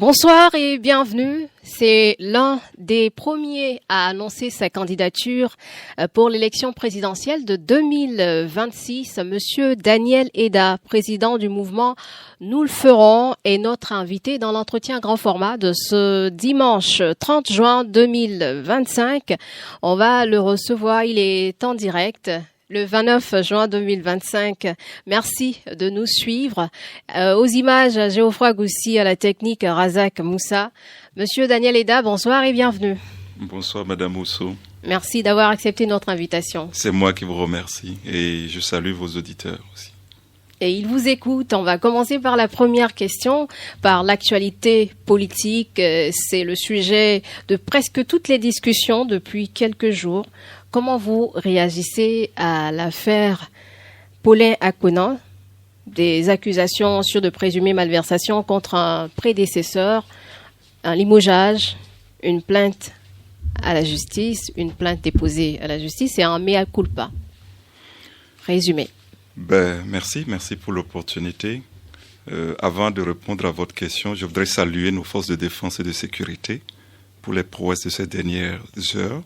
Bonsoir et bienvenue. C'est l'un des premiers à annoncer sa candidature pour l'élection présidentielle de 2026. Monsieur Daniel Eda, président du mouvement Nous le ferons, est notre invité dans l'entretien grand format de ce dimanche 30 juin 2025. On va le recevoir, il est en direct. Le 29 juin 2025. Merci de nous suivre. Aux images, Geoffroy Goussi, à la technique, Razak Moussa. Monsieur Daniel Eda, bonsoir et bienvenue. Bonsoir Madame Mousso. Merci d'avoir accepté notre invitation. C'est moi qui vous remercie et je salue vos auditeurs aussi. Et ils vous écoutent. On va commencer par la première question, par l'actualité politique. C'est le sujet de presque toutes les discussions depuis quelques jours. Comment vous réagissez à l'affaire Paulin-Akonan, des accusations sur de présumées malversations contre un prédécesseur, un limogeage, une plainte à la justice, une plainte déposée à la justice et un mea culpa? Résumé. Merci pour l'opportunité. Avant de répondre à votre question, je voudrais saluer nos forces de défense et de sécurité pour les prouesses de ces dernières heures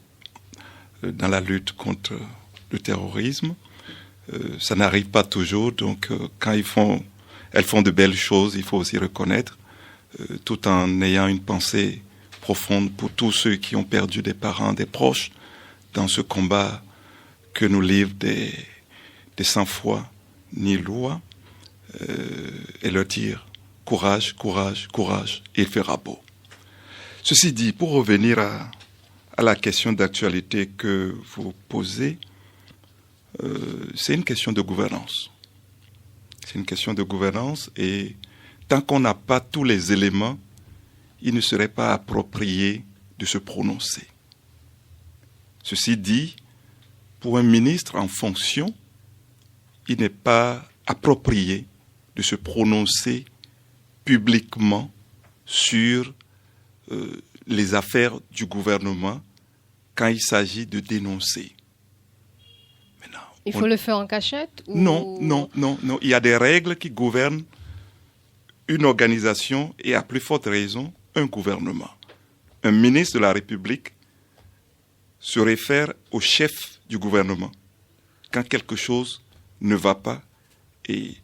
dans la lutte contre le terrorisme. Ça n'arrive pas toujours, donc quand elles font de belles choses, il faut aussi reconnaître, tout en ayant une pensée profonde pour tous ceux qui ont perdu des parents, des proches, dans ce combat que nous livrent des sans-foi ni loi, et leur dire courage, courage, courage, il fera beau. Ceci dit, pour revenir à la question d'actualité que vous posez, c'est une question de gouvernance. C'est une question de gouvernance et tant qu'on n'a pas tous les éléments, il ne serait pas approprié de se prononcer. Ceci dit, pour un ministre en fonction, il n'est pas approprié de se prononcer publiquement sur les affaires du gouvernement quand il s'agit de dénoncer. Maintenant, il faut le faire en cachette ou... Non. Il y a des règles qui gouvernent une organisation et à plus forte raison un gouvernement. Un ministre de la République se réfère au chef du gouvernement quand quelque chose ne va pas. Et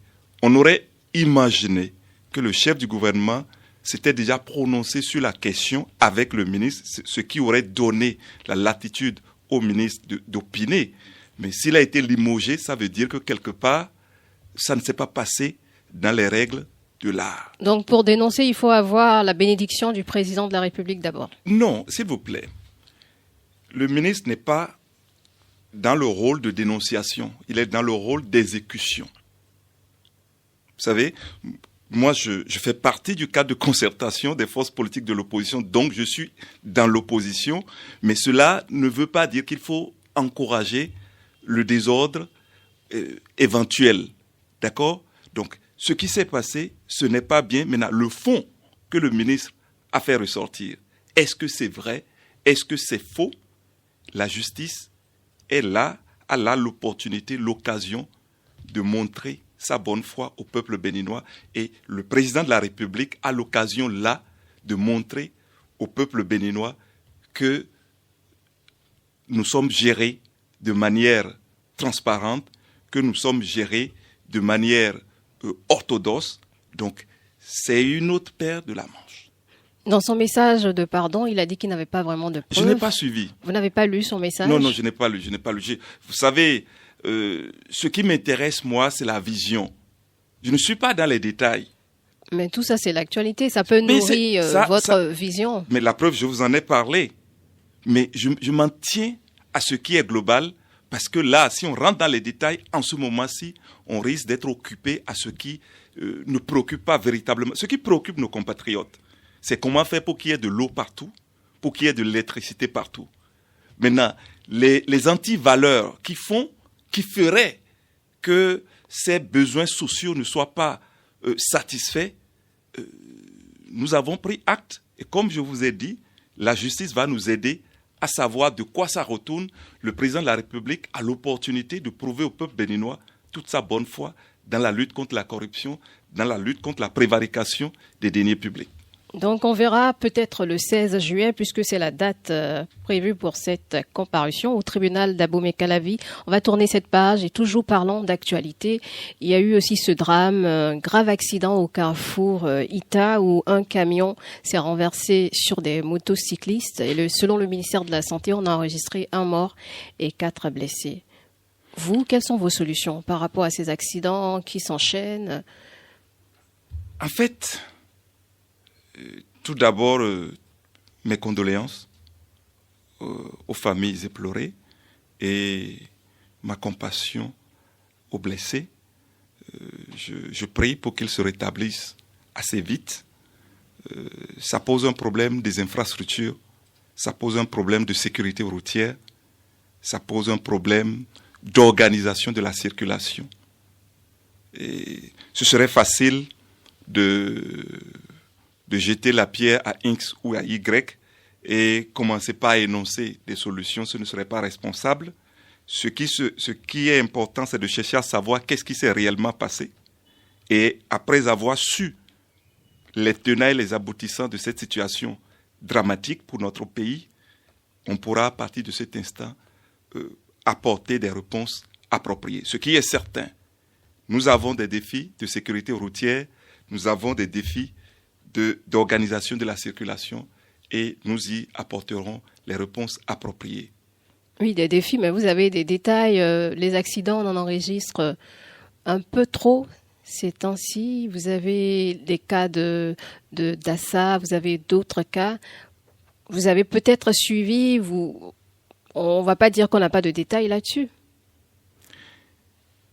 on aurait imaginé que le chef du gouvernement s'était déjà prononcé sur la question avec le ministre, ce qui aurait donné la latitude au ministre d'opiner. Mais s'il a été limogé, ça veut dire que quelque part, ça ne s'est pas passé dans les règles de l'art. Donc pour dénoncer, il faut avoir la bénédiction du président de la République d'abord. Non, s'il vous plaît. Le ministre n'est pas dans le rôle de dénonciation, il est dans le rôle d'exécution. Vous savez, moi je fais partie du cadre de concertation des forces politiques de l'opposition, donc je suis dans l'opposition, mais cela ne veut pas dire qu'il faut encourager le désordre éventuel. D'accord ? Donc, ce qui s'est passé, ce n'est pas bien. Maintenant, le fond que le ministre a fait ressortir, est-ce que c'est vrai? Est-ce que c'est faux? La justice est là, elle a l'opportunité, l'occasion de montrer sa bonne foi au peuple béninois. Et le président de la République a l'occasion là de montrer au peuple béninois que nous sommes gérés de manière transparente, que nous sommes gérés de manière orthodoxe. Donc, c'est une autre paire de la manche. Dans son message de pardon, il a dit qu'il n'avait pas vraiment de preuves. Je n'ai pas suivi. Vous n'avez pas lu son message? Non, je n'ai pas lu. Vous savez, ce qui m'intéresse, moi, c'est la vision. Je ne suis pas dans les détails. Mais tout ça, c'est l'actualité. Ça peut nourrir votre vision. Mais la preuve, je vous en ai parlé. Mais je m'en tiens à ce qui est global, parce que là, si on rentre dans les détails, en ce moment-ci, on risque d'être occupé à ce qui ne préoccupe pas véritablement. Ce qui préoccupe nos compatriotes, c'est comment faire pour qu'il y ait de l'eau partout, pour qu'il y ait de l'électricité partout. Maintenant, les antivaleurs qui feraient que ces besoins sociaux ne soient pas satisfaits, nous avons pris acte. Et comme je vous ai dit, la justice va nous aider à savoir de quoi ça retourne. Le président de la République a l'opportunité de prouver au peuple béninois toute sa bonne foi dans la lutte contre la corruption, dans la lutte contre la prévarication des deniers publics. Donc on verra peut-être le 16 juillet, puisque c'est la date prévue pour cette comparution au tribunal d'Abomey-Calavi. On va tourner cette page et toujours parlons d'actualité. Il y a eu aussi ce drame, un grave accident au carrefour Ita où un camion s'est renversé sur des motocyclistes. Et selon le ministère de la Santé, on a enregistré 1 mort et 4 blessés. Vous, quelles sont vos solutions par rapport à ces accidents qui s'enchaînent? En fait, tout d'abord, mes condoléances aux familles éplorées et ma compassion aux blessés. Je prie pour qu'ils se rétablissent assez vite. Ça pose un problème des infrastructures, ça pose un problème de sécurité routière, ça pose un problème d'organisation de la circulation. Et ce serait facile de jeter la pierre à X ou à Y et commencer pas à énoncer des solutions, ce ne serait pas responsable. Ce qui est important, c'est de chercher à savoir qu'est-ce qui s'est réellement passé. Et après avoir su les tenants et les aboutissants de cette situation dramatique pour notre pays, on pourra à partir de cet instant apporter des réponses appropriées. Ce qui est certain, nous avons des défis de sécurité routière, nous avons des défis d'organisation de la circulation et nous y apporterons les réponses appropriées. Oui, des défis, mais vous avez des détails. Les accidents, on en enregistre un peu trop ces temps-ci. Vous avez des cas d'ASA, vous avez d'autres cas. Vous avez peut-être suivi, on ne va pas dire qu'on n'a pas de détails là-dessus.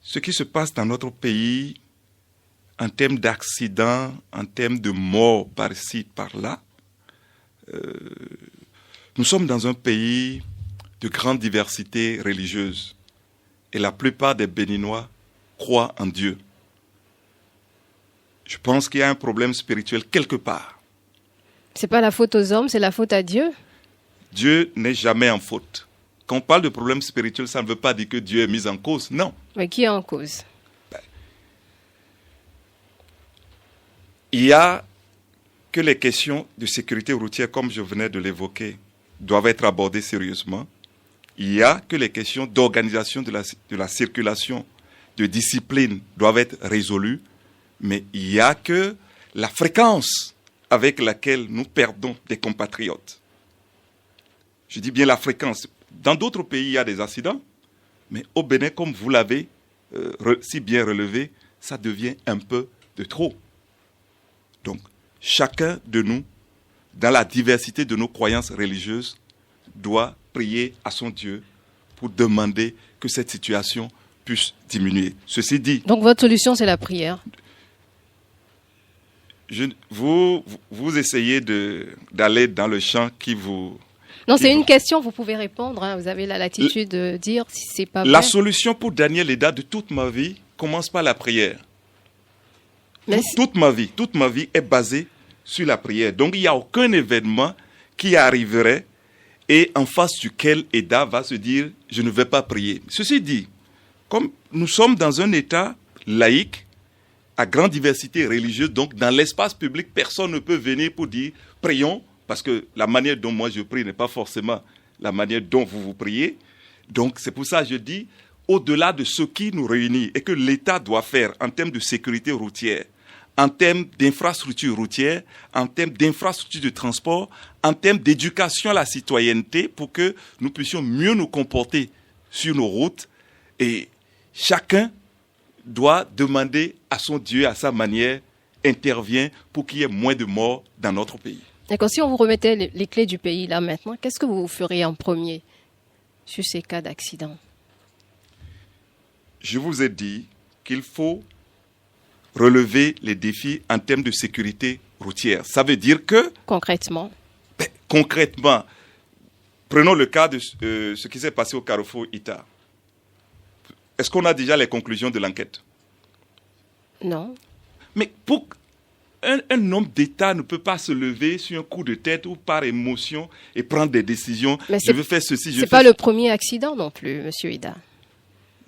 Ce qui se passe dans notre pays, en termes d'accidents, en termes de morts par-ci, par-là, nous sommes dans un pays de grande diversité religieuse. Et la plupart des Béninois croient en Dieu. Je pense qu'il y a un problème spirituel quelque part. C'est pas la faute aux hommes, c'est la faute à Dieu. Dieu n'est jamais en faute. Quand on parle de problème spirituel, ça ne veut pas dire que Dieu est mis en cause, non. Mais qui est en cause? Il y a que les questions de sécurité routière, comme je venais de l'évoquer, doivent être abordées sérieusement. Il y a que les questions d'organisation de la circulation, de discipline doivent être résolues. Mais il y a que la fréquence avec laquelle nous perdons des compatriotes. Je dis bien la fréquence. Dans d'autres pays, il y a des accidents, mais au Bénin, comme vous l'avez si bien relevé, ça devient un peu de trop. Donc, chacun de nous, dans la diversité de nos croyances religieuses, doit prier à son Dieu pour demander que cette situation puisse diminuer. Ceci dit... Donc, votre solution, c'est la prière. Vous essayez d'aller dans le champ qui vous... Non, c'est une question, vous pouvez répondre. Hein. Vous avez la latitude de dire si c'est pas vrai. La solution pour Daniel Eda de toute ma vie commence par la prière. Toute ma vie est basée sur la prière. Donc, il n'y a aucun événement qui arriverait et en face duquel Eda va se dire « je ne vais pas prier ». Ceci dit, comme nous sommes dans un État laïque, à grande diversité religieuse, donc dans l'espace public, personne ne peut venir pour dire « prions », parce que la manière dont moi je prie n'est pas forcément la manière dont vous priez. Donc c'est pour ça que je dis, au-delà de ce qui nous réunit et que l'État doit faire en termes de sécurité routière, en termes d'infrastructures routières, en termes d'infrastructures de transport, en termes d'éducation à la citoyenneté pour que nous puissions mieux nous comporter sur nos routes. Et chacun doit demander à son Dieu, à sa manière, intervient pour qu'il y ait moins de morts dans notre pays. D'accord. Si on vous remettait les clés du pays là maintenant, qu'est-ce que vous feriez en premier sur ces cas d'accident? Je vous ai dit qu'il faut relever les défis en termes de sécurité routière. Ça veut dire que... Concrètement, prenons le cas de ce qui s'est passé au carrefour Ita. Est-ce qu'on a déjà les conclusions de l'enquête? non. Mais pour un homme d'État ne peut pas se lever sur un coup de tête ou par émotion et prendre des décisions. Mais je veux faire ceci, c'est pas le premier accident non plus, Monsieur Ida.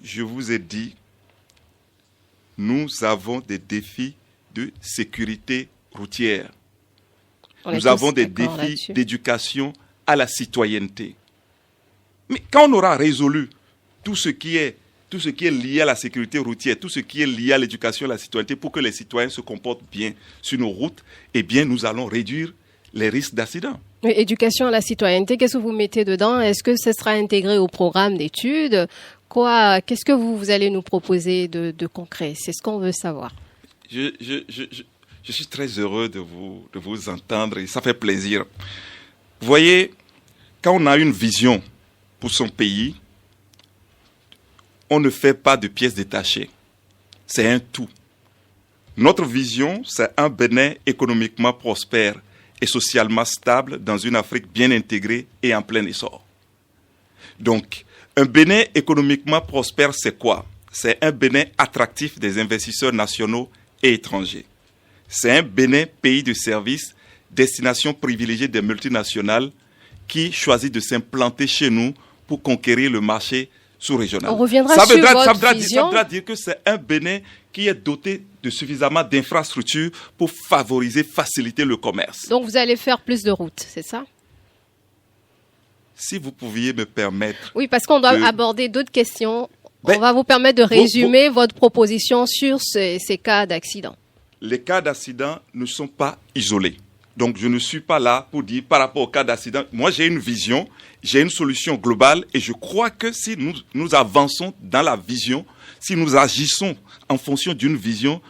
Je vous ai dit, nous avons des défis de sécurité routière. Nous avons des défis d'éducation à la citoyenneté. Mais quand on aura résolu tout ce qui est lié à la sécurité routière, tout ce qui est lié à l'éducation et à la citoyenneté pour que les citoyens se comportent bien sur nos routes, eh bien, nous allons réduire les risques d'accidents. Oui, éducation à la citoyenneté, qu'est-ce que vous mettez dedans? Est-ce que ce sera intégré au programme d'études? Qu'est-ce que vous allez nous proposer de concret? C'est ce qu'on veut savoir. Je suis très heureux de vous entendre et ça fait plaisir. Vous voyez, quand on a une vision pour son pays, on ne fait pas de pièces détachées. C'est un tout. Notre vision, c'est un Bénin économiquement prospère et socialement stable dans une Afrique bien intégrée et en plein essor. Donc, un Bénin économiquement prospère, c'est quoi? C'est un Bénin attractif des investisseurs nationaux et étrangers. C'est un Bénin pays de services, destination privilégiée des multinationales qui choisit de s'implanter chez nous pour conquérir le marché sous-régional. On reviendra sur votre vision. Ça voudra dire que c'est un Bénin qui est doté de suffisamment d'infrastructures pour favoriser, faciliter le commerce. Donc vous allez faire plus de routes, c'est ça? Si vous pouviez me permettre... Oui, parce qu'on doit aborder d'autres questions. On va vous permettre de résumer votre proposition sur ces cas d'accident. Les cas d'accident ne sont pas isolés. Donc, je ne suis pas là pour dire par rapport au cas d'accident. Moi, j'ai une vision, j'ai une solution globale et je crois que si nous avançons dans la vision, si nous agissons en fonction d'une vision,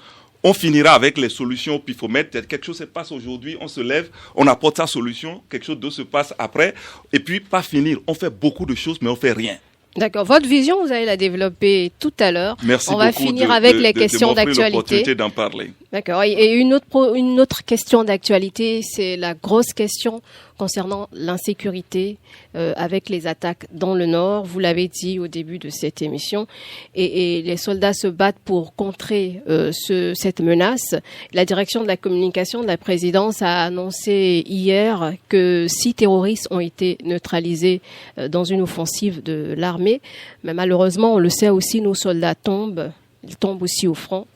on finira avec les solutions au pifomètre. Quelque chose se passe aujourd'hui, on se lève, on apporte sa solution, quelque chose d'autre se passe après. Et puis, pas finir. On fait beaucoup de choses, mais on ne fait rien. D'accord. Votre vision, vous allez la développer tout à l'heure. Merci beaucoup. On va finir avec les questions d'actualité. L'opportunité d'en parler. D'accord. Et une autre question d'actualité, c'est la grosse question concernant l'insécurité avec les attaques dans le Nord. Vous l'avez dit au début de cette émission. Et les soldats se battent pour contrer cette menace. La direction de la communication de la présidence a annoncé hier que 6 terroristes ont été neutralisés dans une offensive de l'armée. Mais malheureusement, on le sait aussi, nos soldats tombent. Ils tombent aussi au front.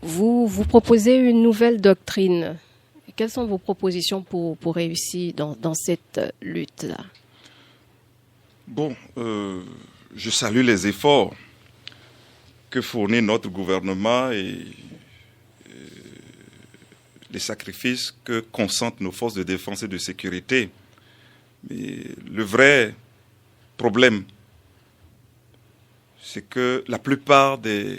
Vous proposez une nouvelle doctrine. Quelles sont vos propositions pour réussir dans cette lutte-là? Bon, je salue les efforts que fournit notre gouvernement et les sacrifices que consentent nos forces de défense et de sécurité. Mais le vrai problème, c'est que la plupart de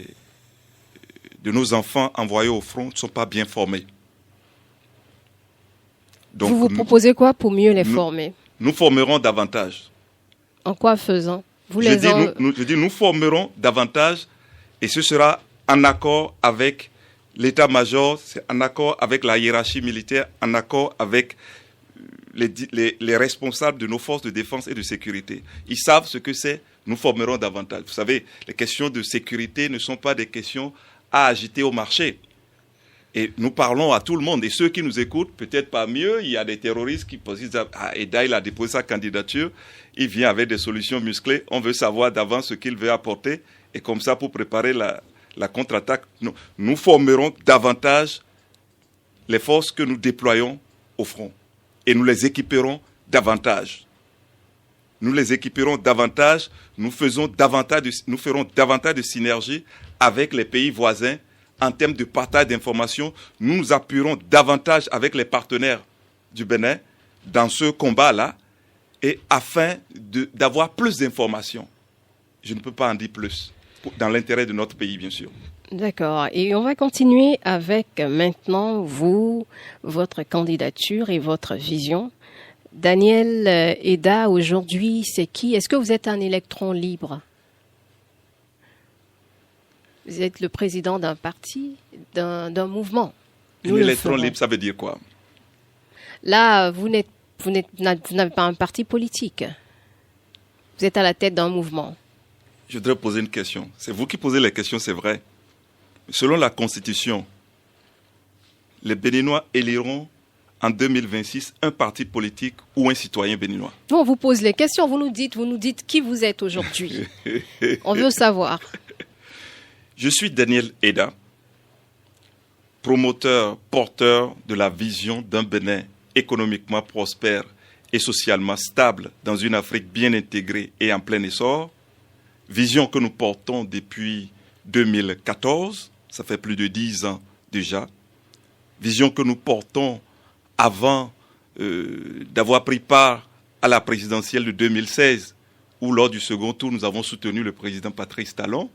nos enfants envoyés au front ne sont pas bien formés. Donc, vous proposez quoi pour mieux les former? Nous formerons davantage. En quoi faisant? Nous formerons davantage et ce sera en accord avec l'état-major, en accord avec la hiérarchie militaire, en accord avec les responsables de nos forces de défense et de sécurité. Ils savent ce que c'est, nous formerons davantage. Vous savez, les questions de sécurité ne sont pas des questions à agiter au marché. Et nous parlons à tout le monde. Et ceux qui nous écoutent, peut-être parmi eux, il y a des terroristes qui disent « Ah, Eda, il a déposé sa candidature, il vient avec des solutions musclées, on veut savoir d'avance ce qu'il veut apporter. » Et comme ça, pour préparer la contre-attaque, nous formerons davantage les forces que nous déployons au front. Et nous les équiperons davantage. Nous les équiperons davantage, nous ferons davantage de synergie avec les pays voisins en termes de partage d'informations. Nous nous appuierons davantage avec les partenaires du Bénin dans ce combat-là et afin d'avoir plus d'informations. Je ne peux pas en dire plus, dans l'intérêt de notre pays, bien sûr. D'accord. Et on va continuer avec maintenant votre candidature et votre vision. Daniel Eda, aujourd'hui, c'est qui? Est-ce que vous êtes un électron libre? Vous êtes le président d'un parti, d'un mouvement. Un électron libre, ça veut dire quoi? Là, vous n'avez pas un parti politique. Vous êtes à la tête d'un mouvement. Je voudrais poser une question. C'est vous qui posez les questions, c'est vrai. Selon la Constitution, les Béninois éliront en 2026 un parti politique ou un citoyen béninois. On vous pose les questions, vous nous dites qui vous êtes aujourd'hui. On veut savoir. Je suis Daniel Eda, promoteur, porteur de la vision d'un Bénin économiquement prospère et socialement stable dans une Afrique bien intégrée et en plein essor. Vision que nous portons depuis 2014, ça fait plus de 10 ans déjà. Vision que nous portons avant d'avoir pris part à la présidentielle de 2016, où lors du second tour, nous avons soutenu le président Patrice Talon.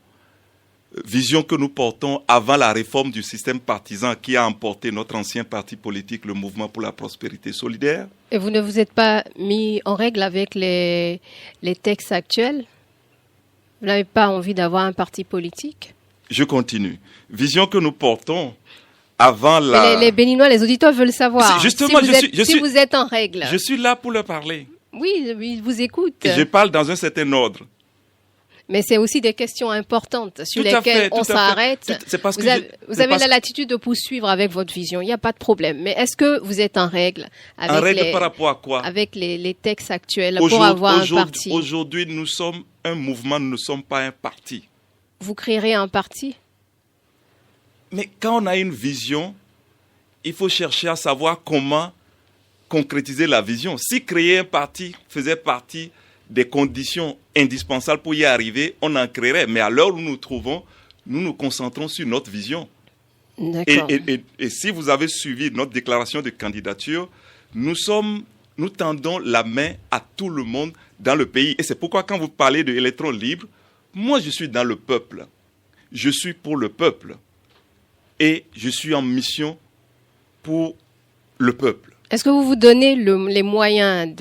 Vision que nous portons avant la réforme du système partisan qui a emporté notre ancien parti politique, le Mouvement pour la prospérité solidaire. Et vous ne vous êtes pas mis en règle avec les textes actuels? Vous n'avez pas envie d'avoir un parti politique? Je continue. Vision que nous portons avant la... Les Béninois, les auditeurs veulent savoir. Justement, si vous êtes en règle. Je suis là pour leur parler. Oui, ils vous écoutent. Et je parle dans un certain ordre. Mais c'est aussi des questions importantes sur lesquelles on s'arrête. Vous avez la latitude de poursuivre avec votre vision, il n'y a pas de problème. Mais est-ce que vous êtes en règle par rapport à quoi? Avec les textes actuels pour avoir un parti? Aujourd'hui, nous sommes un mouvement, nous ne sommes pas un parti. Vous créerez un parti? Mais quand on a une vision, il faut chercher à savoir comment concrétiser la vision. Si créer un parti faisait partie des conditions indispensables pour y arriver, on en créerait. Mais à l'heure où nous nous trouvons, nous nous concentrons sur notre vision. D'accord. Et si vous avez suivi notre déclaration de candidature, nous tendons la main à tout le monde dans le pays. Et c'est pourquoi quand vous parlez d'électrons libres, moi je suis dans le peuple. Je suis pour le peuple. Et je suis en mission pour le peuple. Est-ce que vous vous donnez les moyens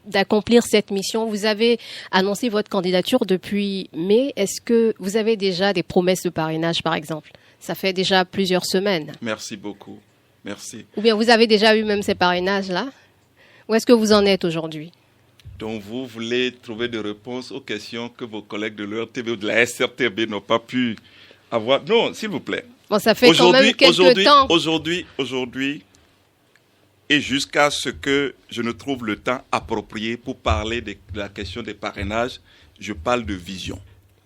d'accomplir cette mission? Vous avez annoncé votre candidature depuis mai. Est-ce que vous avez déjà des promesses de parrainage, par exemple? Ça fait déjà plusieurs semaines. Merci beaucoup. Merci. Ou bien vous avez déjà eu même ces parrainages-là? Où est-ce que vous en êtes aujourd'hui? Donc vous voulez trouver des réponses aux questions que vos collègues de l'ERTB ou de la SRTB n'ont pas pu avoir. Non, s'il vous plaît. Bon, ça fait quand même quelques temps. Aujourd'hui, et jusqu'à ce que je ne trouve le temps approprié pour parler de la question des parrainages, je parle de vision.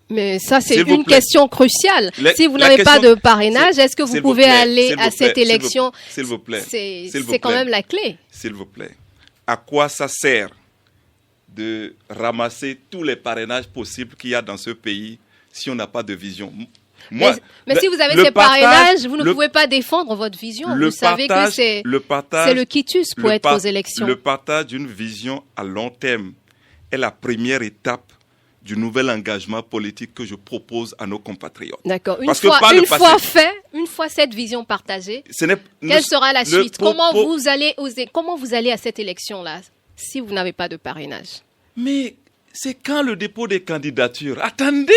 Mais ça, c'est une question cruciale. Si vous n'avez pas de parrainage, est-ce que vous pouvez aller à cette élection? S'il vous plaît. C'est quand même la clé. S'il vous plaît. À quoi ça sert de ramasser tous les parrainages possibles qu'il y a dans ce pays si on n'a pas de vision? Mais si vous avez ces parrainages, vous ne pouvez pas défendre votre vision. Vous savez que c'est le quitus pour être aux élections. Le partage d'une vision à long terme est la première étape du nouvel engagement politique que je propose à nos compatriotes. D'accord. Une fois cette vision partagée, quelle sera la suite? Comment vous allez à cette élection-là si vous n'avez pas de parrainage? Mais c'est quand le dépôt des candidatures? Attendez!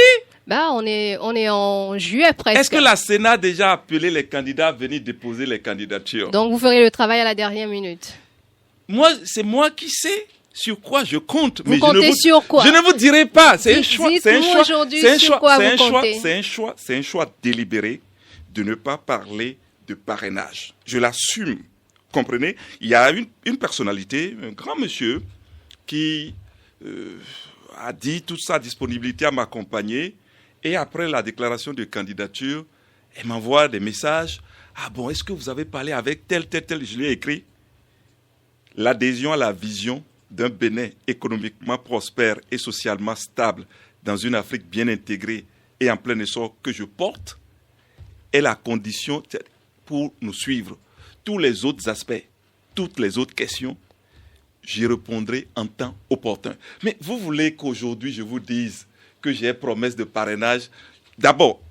On est en juillet presque. Est-ce que la Sénat a déjà appelé les candidats à venir déposer les candidatures? Donc vous ferez le travail à la dernière minute. C'est moi qui sais sur quoi je compte. Vous comptez sur quoi? Je ne vous dirai pas. C'est un choix. C'est un choix délibéré de ne pas parler de parrainage. Je l'assume. Comprenez? Il y a une personnalité, un grand monsieur, qui a dit toute sa disponibilité à m'accompagner. Et après la déclaration de candidature, elle m'envoie des messages. Ah bon, est-ce que vous avez parlé avec tel? Je lui ai écrit. L'adhésion à la vision d'un Bénin économiquement prospère et socialement stable dans une Afrique bien intégrée et en plein essor que je porte est la condition pour nous suivre. Tous les autres aspects, toutes les autres questions, j'y répondrai en temps opportun. Mais vous voulez qu'aujourd'hui je vous dise que j'ai promesse de parrainage? D'abord,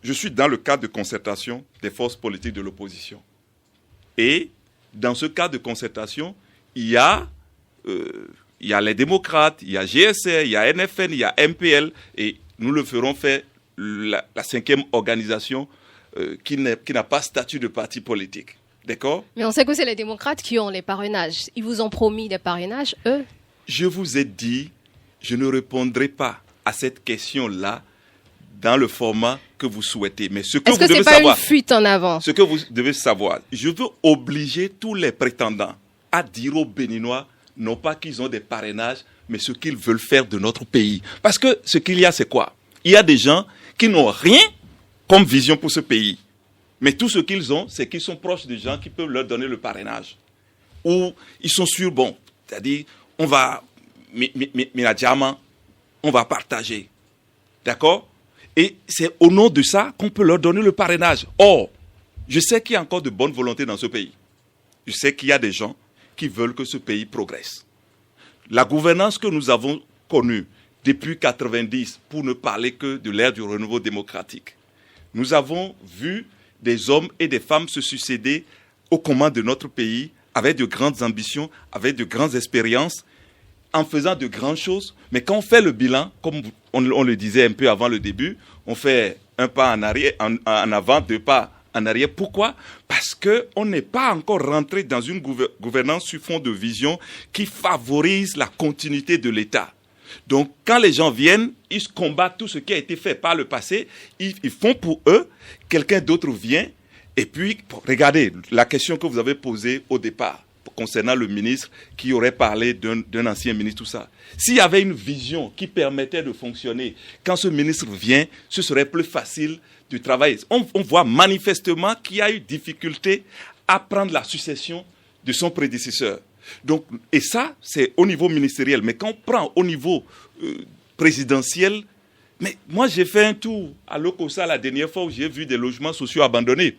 je suis dans le cadre de concertation des forces politiques de l'opposition. Et dans ce cadre de concertation, il y a les démocrates, il y a GSR, il y a NFN, il y a MPL, et nous le ferons faire la 5e organisation qui n'a pas statut de parti politique. D'accord? Mais on sait que c'est les démocrates qui ont les parrainages. Ils vous ont promis des parrainages, eux? Je vous ai dit, je ne répondrai pas à cette question-là dans le format que vous souhaitez. Mais ce que vous devez savoir... Est-ce que ce n'est pas une fuite en avant? Ce que vous devez savoir, je veux obliger tous les prétendants à dire aux Béninois, non pas qu'ils ont des parrainages, mais ce qu'ils veulent faire de notre pays. Parce que ce qu'il y a, c'est quoi? Il y a des gens qui n'ont rien comme vision pour ce pays. Mais tout ce qu'ils ont, c'est qu'ils sont proches des gens qui peuvent leur donner le parrainage. Ou ils sont sûrs, bon, c'est-à-dire, on va, on va partager. D'accord? Et c'est au nom de ça qu'on peut leur donner le parrainage. Or, je sais qu'il y a encore de bonne volonté dans ce pays. Je sais qu'il y a des gens qui veulent que ce pays progresse. La gouvernance que nous avons connue depuis 90, pour ne parler que de l'ère du renouveau démocratique, nous avons vu des hommes et des femmes se succéder aux commandes de notre pays avec de grandes ambitions, avec de grandes expériences, en faisant de grandes choses. Mais quand on fait le bilan, comme on le disait un peu avant le début, on fait un pas en arrière, en avant, 2 pas en arrière. Pourquoi? Parce qu'on n'est pas encore rentré dans une gouvernance sur fond de vision qui favorise la continuité de l'État. Donc, quand les gens viennent, ils combattent tout ce qui a été fait par le passé, ils font pour eux, quelqu'un d'autre vient, et puis, regardez, la question que vous avez posée au départ, concernant le ministre qui aurait parlé d'un ancien ministre, tout ça. S'il y avait une vision qui permettait de fonctionner, quand ce ministre vient, ce serait plus facile de travailler. On voit manifestement qu'il y a eu difficulté à prendre la succession de son prédécesseur. Donc, et ça, c'est au niveau ministériel. Mais quand on prend au niveau présidentiel, mais moi j'ai fait un tour à Lokossa la dernière fois où j'ai vu des logements sociaux abandonnés.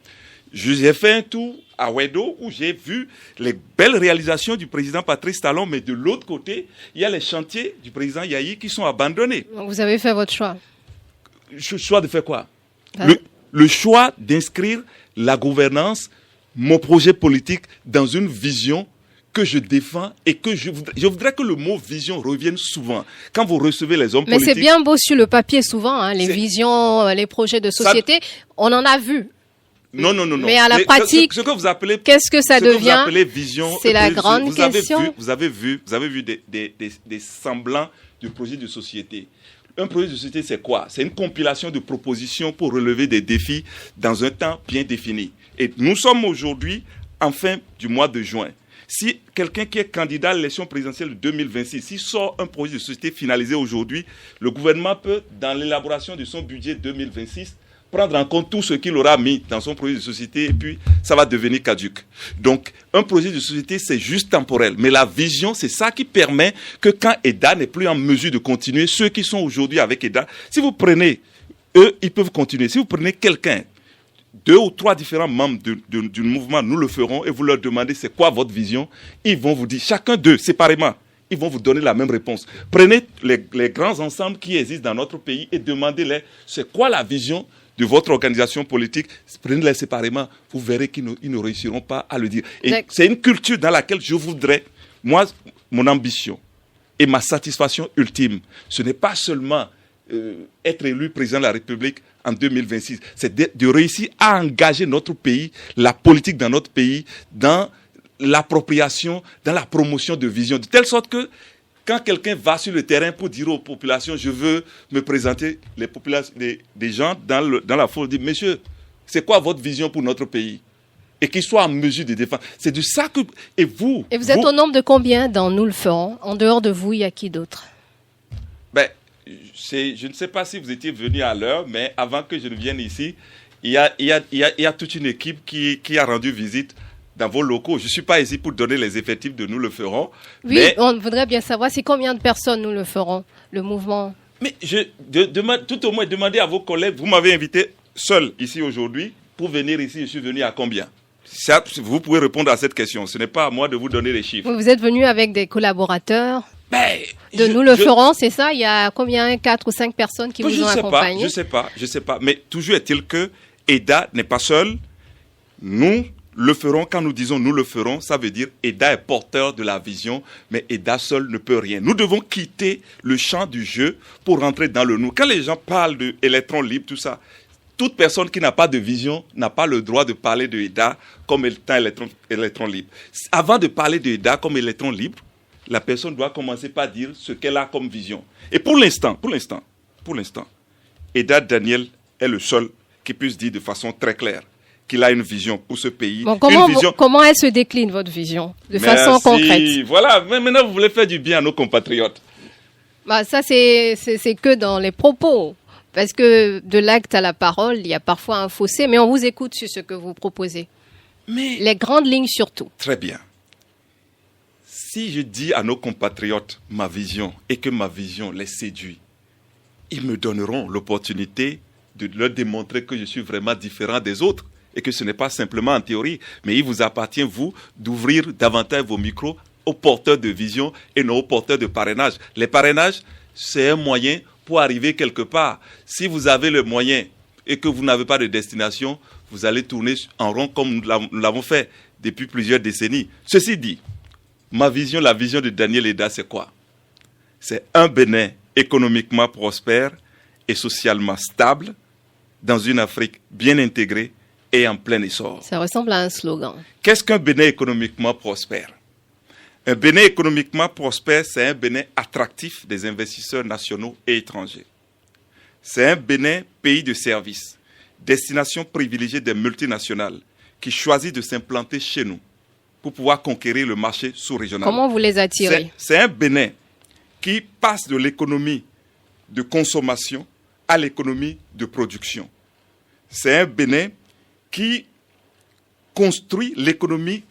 J'ai fait un tour à Wedo où j'ai vu les belles réalisations du président Patrice Talon, mais de l'autre côté, il y a les chantiers du président Yahi qui sont abandonnés. Donc vous avez fait votre choix. Le choix de faire quoi? Le choix d'inscrire la gouvernance, mon projet politique, dans une vision que je défends et que je voudrais que le mot vision revienne souvent. Quand vous recevez les hommes politiques... Mais c'est bien beau sur le papier souvent, hein, les visions, les projets de société, on en a vu. Non. Mais à la pratique, ce que vous appelez, qu'est-ce que ça devient? Que vous appelez vision, c'est la grande question. Vous avez vu des semblants de projets de société. Un projet de société, c'est quoi? C'est une compilation de propositions pour relever des défis dans un temps bien défini. Et nous sommes aujourd'hui en fin du mois de juin. Si quelqu'un qui est candidat à l'élection présidentielle de 2026, s'il sort un projet de société finalisé aujourd'hui, le gouvernement peut, dans l'élaboration de son budget 2026, prendre en compte tout ce qu'il aura mis dans son projet de société et puis ça va devenir caduc. Donc, un projet de société, c'est juste temporel. Mais la vision, c'est ça qui permet que quand EDA n'est plus en mesure de continuer, ceux qui sont aujourd'hui avec EDA, si vous prenez, eux, ils peuvent continuer. Si vous prenez quelqu'un, 2 ou 3 différents membres du mouvement, nous le ferons, et vous leur demandez c'est quoi votre vision, ils vont vous dire, chacun d'eux, séparément, ils vont vous donner la même réponse. Prenez les grands ensembles qui existent dans notre pays et demandez-les c'est quoi la vision de votre organisation politique, prenez-les séparément, vous verrez qu'ils ne réussiront pas à le dire. Et c'est une culture dans laquelle je voudrais, moi, mon ambition et ma satisfaction ultime, ce n'est pas seulement être élu président de la République en 2026, c'est de réussir à engager notre pays, la politique dans notre pays, dans l'appropriation, dans la promotion de vision, de telle sorte que quand quelqu'un va sur le terrain pour dire aux populations, je veux me présenter, des gens dans la foule disent, monsieur, c'est quoi votre vision pour notre pays? Et qu'ils soient en mesure de défendre. C'est de ça que... Et vous êtes au nombre de combien dans Nous le ferons? En dehors de vous, il y a qui d'autre? Je ne sais pas si vous étiez venu à l'heure, mais avant que je ne vienne ici, il y a toute une équipe qui a rendu visite dans vos locaux. Je ne suis pas ici pour donner les effectifs de Nous le ferons. Oui, mais on voudrait bien savoir, c'est combien de personnes Nous le ferons, le mouvement? Mais tout au moins, demandez à vos collègues, vous m'avez invité seul ici aujourd'hui, pour venir ici, je suis venu à combien? Ça, vous pouvez répondre à cette question, ce n'est pas à moi de vous donner les chiffres. Vous êtes venu avec des collaborateurs Nous le ferons, c'est ça? Il y a combien? 4 ou 5 personnes qui vous ont accompagné? Je sais pas. Mais toujours est-il que EDA n'est pas seul. Nous le ferons, quand nous disons nous le ferons, ça veut dire EDA est porteur de la vision, mais EDA seul ne peut rien. Nous devons quitter le champ du jeu pour rentrer dans le nous. Quand les gens parlent d'électrons libres, tout ça, toute personne qui n'a pas de vision n'a pas le droit de parler de EDA comme étant électron libre. Avant de parler de EDA comme électron libre, la personne doit commencer par dire ce qu'elle a comme vision. Et pour l'instant, EDA Daniel est le seul qui puisse dire de façon très claire qu'il a une vision pour ce pays. Bon, comment elle se décline, votre vision, de façon concrète? Voilà, mais maintenant vous voulez faire du bien à nos compatriotes. Ça, c'est que dans les propos. Parce que de l'acte à la parole, il y a parfois un fossé, mais on vous écoute sur ce que vous proposez. Mais Les grandes lignes surtout. très bien. Si je dis à nos compatriotes ma vision et que ma vision les séduit, ils me donneront l'opportunité de leur démontrer que je suis vraiment différent des autres et que ce n'est pas simplement en théorie, mais il vous appartient, vous, d'ouvrir davantage vos micros aux porteurs de vision et non aux porteurs de parrainage. Les parrainages, c'est un moyen pour arriver quelque part. Si vous avez le moyen et que vous n'avez pas de destination, vous allez tourner en rond comme nous l'avons fait depuis plusieurs décennies. Ceci dit, ma vision, la vision de Daniel Eda, c'est quoi? C'est un Bénin économiquement prospère et socialement stable dans une Afrique bien intégrée et en plein essor. Ça ressemble à un slogan. Qu'est-ce qu'un Bénin économiquement prospère? Un Bénin économiquement prospère, c'est un Bénin attractif des investisseurs nationaux et étrangers. C'est un Bénin pays de services, destination privilégiée des multinationales qui choisissent de s'implanter chez nous pour pouvoir conquérir le marché sous-régional. Comment vous les attirez? C'est un Bénin qui passe de l'économie de consommation à l'économie de production. C'est un Bénin qui construit l'économie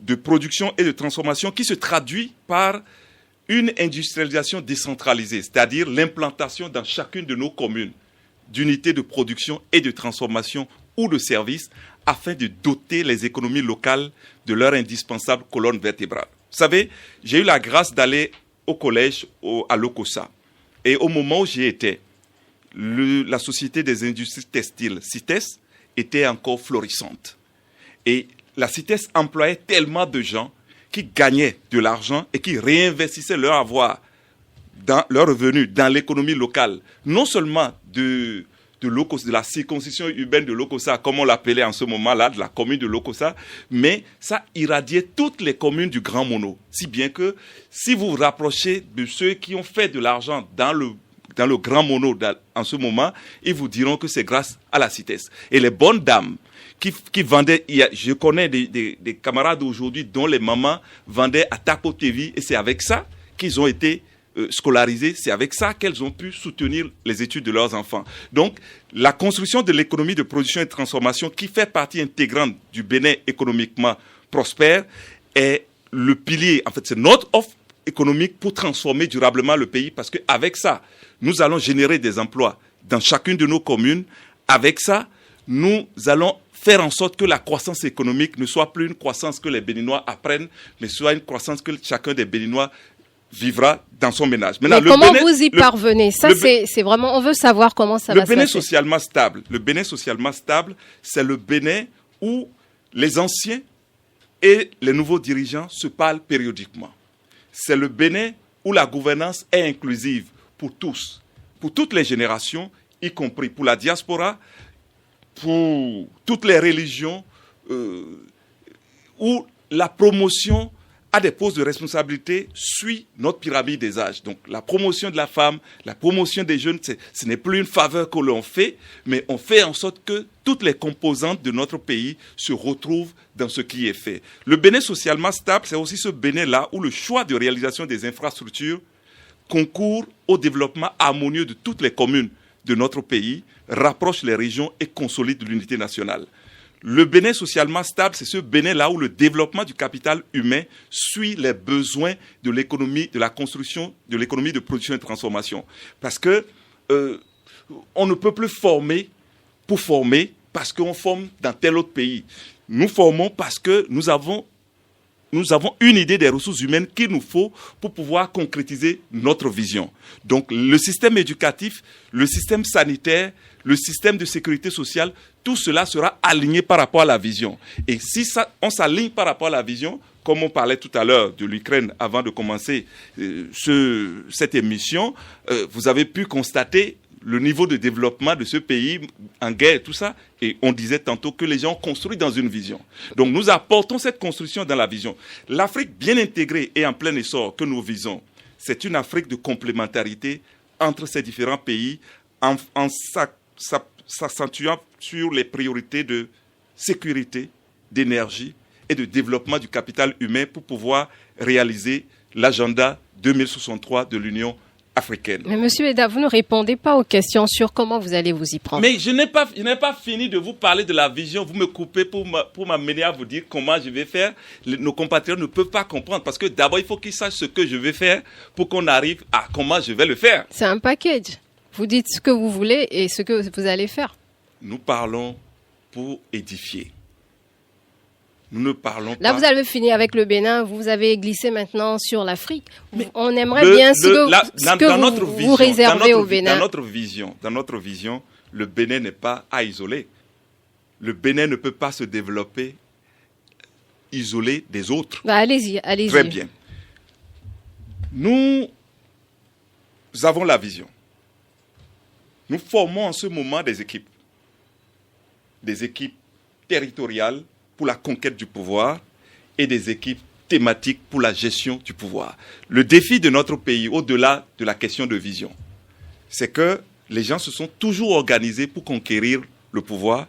de production et de transformation qui se traduit par une industrialisation décentralisée, c'est-à-dire l'implantation dans chacune de nos communes d'unités de production et de transformation ou de services afin de doter les économies locales de leur indispensable colonne vertébrale. Vous savez, j'ai eu la grâce d'aller au collège à Lokossa. Et au moment où j'y étais, la Société des industries textiles, CITES, était encore florissante. Et la CITES employait tellement de gens qui gagnaient de l'argent et qui réinvestissaient leur avoir, dans leurs revenus, dans l'économie locale, non seulement de la circonscription urbaine de Lokossa, comme on l'appelait en ce moment-là, de la commune de Lokossa, mais ça irradiait toutes les communes du Grand Mono. Si bien que, si vous vous rapprochez de ceux qui ont fait de l'argent dans le Grand Mono en ce moment, ils vous diront que c'est grâce à la CITES. Et les bonnes dames qui vendaient, je connais des camarades aujourd'hui dont les mamans vendaient à Tapo TV, et c'est avec ça qu'ils ont été scolarisées, c'est avec ça qu'elles ont pu soutenir les études de leurs enfants. Donc, la construction de l'économie de production et de transformation qui fait partie intégrante du Bénin économiquement prospère est le pilier, en fait, c'est notre offre économique pour transformer durablement le pays parce qu'avec ça, nous allons générer des emplois dans chacune de nos communes. Avec ça, nous allons faire en sorte que la croissance économique ne soit plus une croissance que les Béninois apprennent, mais soit une croissance que chacun des Béninois vivra dans son ménage. Maintenant, mais comment vous y parvenez? Ça, c'est vraiment, on veut savoir comment ça va se passer. Le Bénin socialement stable, c'est le Bénin où les anciens et les nouveaux dirigeants se parlent périodiquement. C'est le Bénin où la gouvernance est inclusive pour tous, pour toutes les générations, y compris pour la diaspora, pour toutes les religions, où la promotion à des postes de responsabilité suit notre pyramide des âges. Donc la promotion de la femme, la promotion des jeunes, ce n'est plus une faveur que l'on fait, mais on fait en sorte que toutes les composantes de notre pays se retrouvent dans ce qui est fait. Le Bénin socialement stable, c'est aussi ce Bénin-là où le choix de réalisation des infrastructures concourt au développement harmonieux de toutes les communes de notre pays, rapproche les régions et consolide l'unité nationale. Le Bénin socialement stable, c'est ce Bénin-là où le développement du capital humain suit les besoins de l'économie, de la construction, de l'économie de production et de transformation. Parce que on ne peut plus former pour former parce qu'on forme dans tel autre pays. Nous formons parce que nous avons une idée des ressources humaines qu'il nous faut pour pouvoir concrétiser notre vision. Donc, le système éducatif, le système sanitaire, le système de sécurité sociale, tout cela sera aligné par rapport à la vision. Et si on s'aligne par rapport à la vision, comme on parlait tout à l'heure de l'Ukraine avant de commencer cette émission, vous avez pu constater le niveau de développement de ce pays en guerre et tout ça. Et on disait tantôt que les gens construisent dans une vision. Donc nous apportons cette construction dans la vision. L'Afrique bien intégrée et en plein essor que nous visons, c'est une Afrique de complémentarité entre ces différents pays en s'accentuant sur les priorités de sécurité, d'énergie et de développement du capital humain pour pouvoir réaliser l'agenda 2063 de l'Union africaine. Mais Monsieur Eda, vous ne répondez pas aux questions sur comment vous allez vous y prendre. Mais je n'ai pas fini de vous parler de la vision. Vous me coupez pour m'amener à vous dire comment je vais faire. Nos compatriotes ne peuvent pas comprendre parce que d'abord, il faut qu'ils sachent ce que je vais faire pour qu'on arrive à comment je vais le faire. C'est un package. Vous dites ce que vous voulez et ce que vous allez faire. Nous parlons pour édifier. Nous ne parlons Là, pas... vous avez fini avec le Bénin, vous avez glissé maintenant sur l'Afrique. On aimerait bien ce que vous réservez au Bénin. Dans notre vision, le Bénin n'est pas à isoler. Le Bénin ne peut pas se développer isolé des autres. Bah, allez-y. Très bien. Nous avons la vision. Nous formons en ce moment des équipes territoriales pour la conquête du pouvoir et des équipes thématiques pour la gestion du pouvoir. Le défi de notre pays, au-delà de la question de vision, c'est que les gens se sont toujours organisés pour conquérir le pouvoir,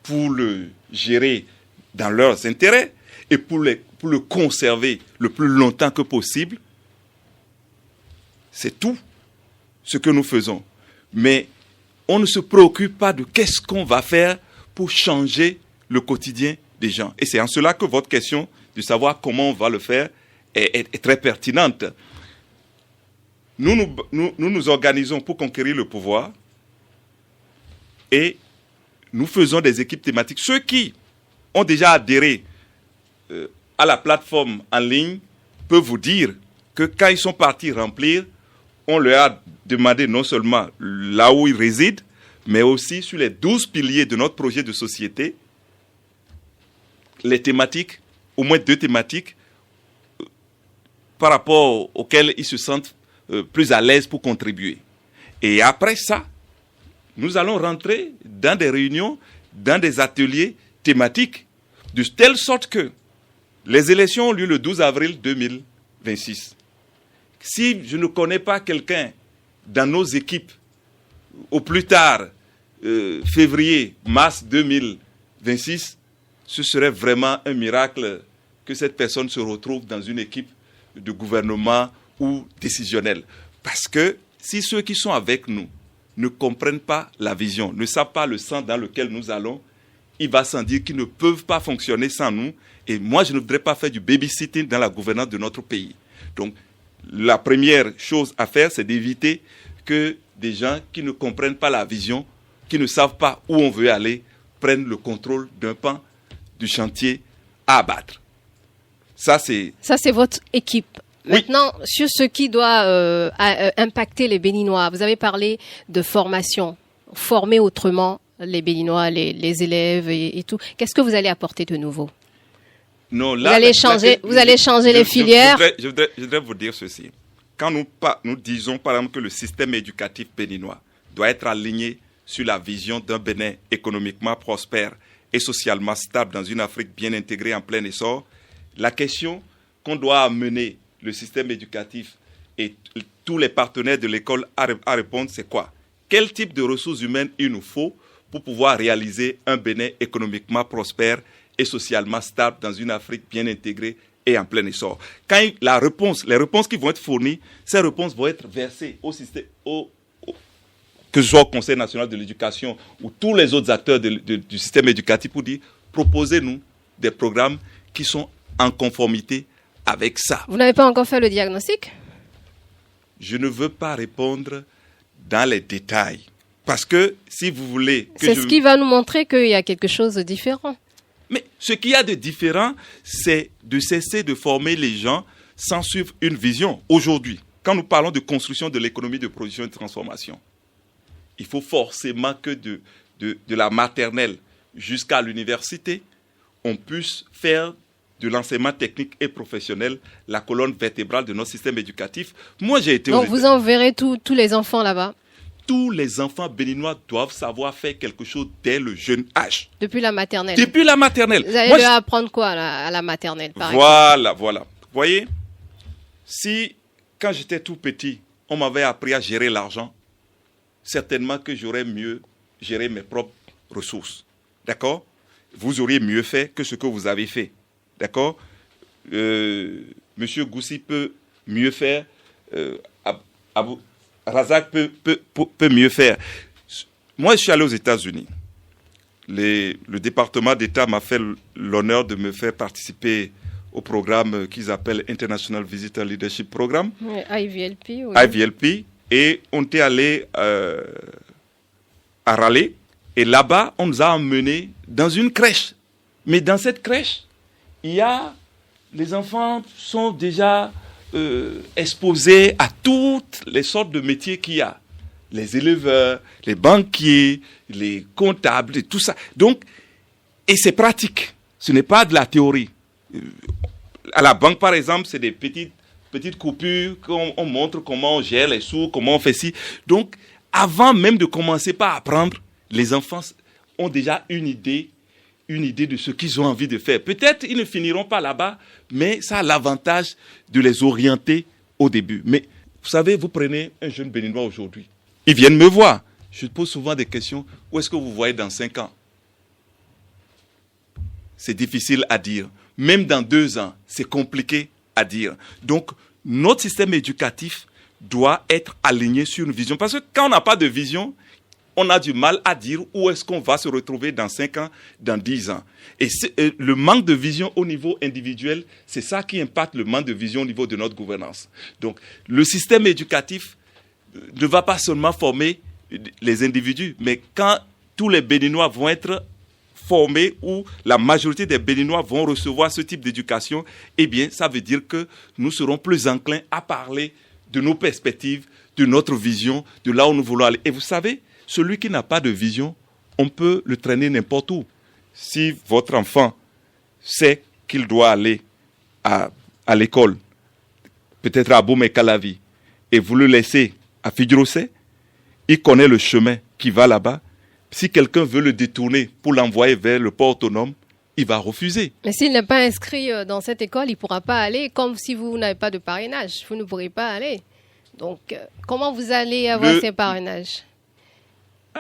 pour le gérer dans leurs intérêts et pour le conserver le plus longtemps que possible. C'est tout ce que nous faisons. Mais on ne se préoccupe pas de qu'est-ce qu'on va faire pour changer le quotidien des gens. Et c'est en cela que votre question de savoir comment on va le faire est très pertinente. Nous nous organisons pour conquérir le pouvoir et nous faisons des équipes thématiques. Ceux qui ont déjà adhéré à la plateforme en ligne peuvent vous dire que quand ils sont partis remplir, on leur a demandé non seulement là où ils résident, mais aussi sur les 12 piliers de notre projet de société, les thématiques, au moins 2 thématiques, par rapport auxquelles ils se sentent plus à l'aise pour contribuer. Et après ça, nous allons rentrer dans des réunions, dans des ateliers thématiques, de telle sorte que les élections ont lieu le 12 avril 2026. Si je ne connais pas quelqu'un dans nos équipes, au plus tard, février, mars 2026, ce serait vraiment un miracle que cette personne se retrouve dans une équipe de gouvernement ou décisionnelle. Parce que si ceux qui sont avec nous ne comprennent pas la vision, ne savent pas le sens dans lequel nous allons, il va sans dire qu'ils ne peuvent pas fonctionner sans nous. Et moi, je ne voudrais pas faire du babysitting dans la gouvernance de notre pays. Donc, la première chose à faire, c'est d'éviter que des gens qui ne comprennent pas la vision, qui ne savent pas où on veut aller, prennent le contrôle d'un pan du chantier à abattre. Ça, c'est votre équipe. Oui. Maintenant, sur ce qui doit impacter les Béninois, vous avez parlé de formation, former autrement les Béninois, les élèves et tout. Qu'est-ce que vous allez apporter de nouveau? Non, là, vous allez changer les filières. Je voudrais vous dire ceci. Quand nous disons par exemple que le système éducatif béninois doit être aligné sur la vision d'un Bénin économiquement prospère et socialement stable dans une Afrique bien intégrée en plein essor, la question qu'on doit amener le système éducatif et tous les partenaires de l'école à répondre, c'est quoi? Quel type de ressources humaines il nous faut pour pouvoir réaliser un Bénin économiquement prospère et socialement stable dans une Afrique bien intégrée et en plein essor? Quand les réponses qui vont être fournies, ces réponses vont être versées au système, que ce soit au Conseil national de l'éducation ou tous les autres acteurs du système éducatif pour dire, proposez-nous des programmes qui sont en conformité avec ça. Vous n'avez pas encore fait le diagnostic? Je ne veux pas répondre dans les détails. Parce que si vous voulez... C'est ce qui va nous montrer qu'il y a quelque chose de différent. Mais ce qu'il y a de différent, c'est de cesser de former les gens sans suivre une vision. Aujourd'hui, quand nous parlons de construction de l'économie de production et de transformation, il faut forcément que de la maternelle jusqu'à l'université, on puisse faire de l'enseignement technique et professionnel la colonne vertébrale de notre système éducatif. Moi, j'ai été... Donc, vous enverrez tous les enfants là-bas? Tous les enfants béninois doivent savoir faire quelque chose dès le jeune âge. Depuis la maternelle? Depuis la maternelle. Vous allez leur apprendre quoi à la maternelle, par exemple? Voilà. Vous voyez, si, quand j'étais tout petit, on m'avait appris à gérer l'argent, certainement que j'aurais mieux géré mes propres ressources. D'accord? Vous auriez mieux fait que ce que vous avez fait. D'accord? Monsieur Goussi peut mieux faire Razak peut mieux faire. Moi, je suis allé aux États-Unis. Le département d'État m'a fait l'honneur de me faire participer au programme qu'ils appellent International Visitor Leadership Program. Oui, IVLP. Oui. IVLP. Et on était allé à Raleigh. Et là-bas, on nous a emmenés dans une crèche. Mais dans cette crèche, les enfants sont déjà exposés à toutes les sortes de métiers qu'il y a. Les éleveurs, les banquiers, les comptables, et tout ça. Donc, et c'est pratique. Ce n'est pas de la théorie. À la banque, par exemple, c'est des petites coupures qu'on montre comment on gère les sous, comment on fait ci. Donc, avant même de commencer par apprendre, les enfants ont déjà une idée de ce qu'ils ont envie de faire. Peut-être ils ne finiront pas là-bas, mais ça a l'avantage de les orienter au début. Mais vous savez, vous prenez un jeune Béninois aujourd'hui. Ils viennent me voir. Je pose souvent des questions. Où est-ce que vous voyez dans 5 ans? C'est difficile à dire. Même dans 2 ans, c'est compliqué à dire. Donc, notre système éducatif doit être aligné sur une vision. Parce que quand on n'a pas de vision, on a du mal à dire où est-ce qu'on va se retrouver dans 5 ans, dans 10 ans. Et le manque de vision au niveau individuel, c'est ça qui impacte le manque de vision au niveau de notre gouvernance. Donc, le système éducatif ne va pas seulement former les individus, mais quand tous les Béninois vont être formés ou la majorité des Béninois vont recevoir ce type d'éducation, eh bien, ça veut dire que nous serons plus enclins à parler de nos perspectives, de notre vision, de là où nous voulons aller. Et vous savez, celui qui n'a pas de vision, on peut le traîner n'importe où. Si votre enfant sait qu'il doit aller à l'école, peut-être à Boumé-Calavi, et vous le laissez à Fidjirosé, il connaît le chemin qui va là-bas. Si quelqu'un veut le détourner pour l'envoyer vers le port autonome, il va refuser. Mais s'il n'est pas inscrit dans cette école, il ne pourra pas aller, comme si vous n'avez pas de parrainage. Vous ne pourrez pas aller. Donc, comment vous allez avoir ces parrainages?